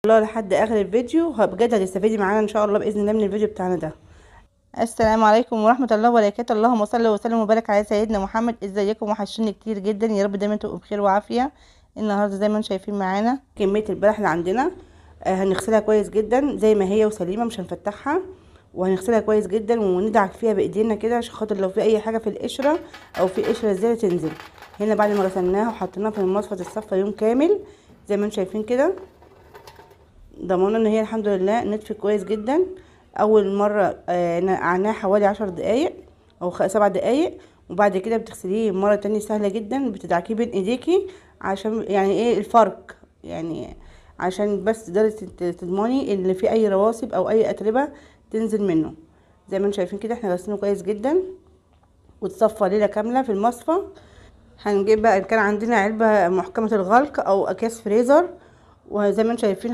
الله لحد اخر الفيديو، بجد هتستفيدي معانا ان شاء الله باذن الله من الفيديو بتاعنا ده. السلام عليكم ورحمه الله وبركاته. اللهم صل وسلم وبارك على سيدنا محمد. ازيكم؟ وحشوني كتير جدا، يا رب دايما تبقوا بخير وعافيه. النهارده زي ما انتم شايفين معانا كميه البلح اللي عندنا. هنغسلها كويس جدا زي ما هي وسليمه، مش هنفتحها، وهنغسلها كويس جدا وندعك فيها بايدينا كده عشان خاطر لو في اي حاجه في القشره او في قشره زياده تنزل. هنا بعد ما غسلناها وحطيناها في المصفى تتصفى يوم كامل زي ما انتم شايفين كده، ضمننا ان هي الحمد لله نطفي كويس جدا. اول مره نقعناها حوالي 10 دقايق او 7 دقايق، وبعد كده بتغسليه مره تانية سهله جدا، بتدعكيه بين ايديكي عشان يعني ايه الفرق، يعني عشان بس تقدري تضمني ان في اي رواسب او اي اتربه تنزل منه. زي ما انتم شايفين كده احنا غسلينه كويس جدا وتصفى ليله كامله في المصفى. هنجيب بقى ان كان عندنا علبه محكمه الغلق او اكياس فريزر، وزي ما انتم شايفين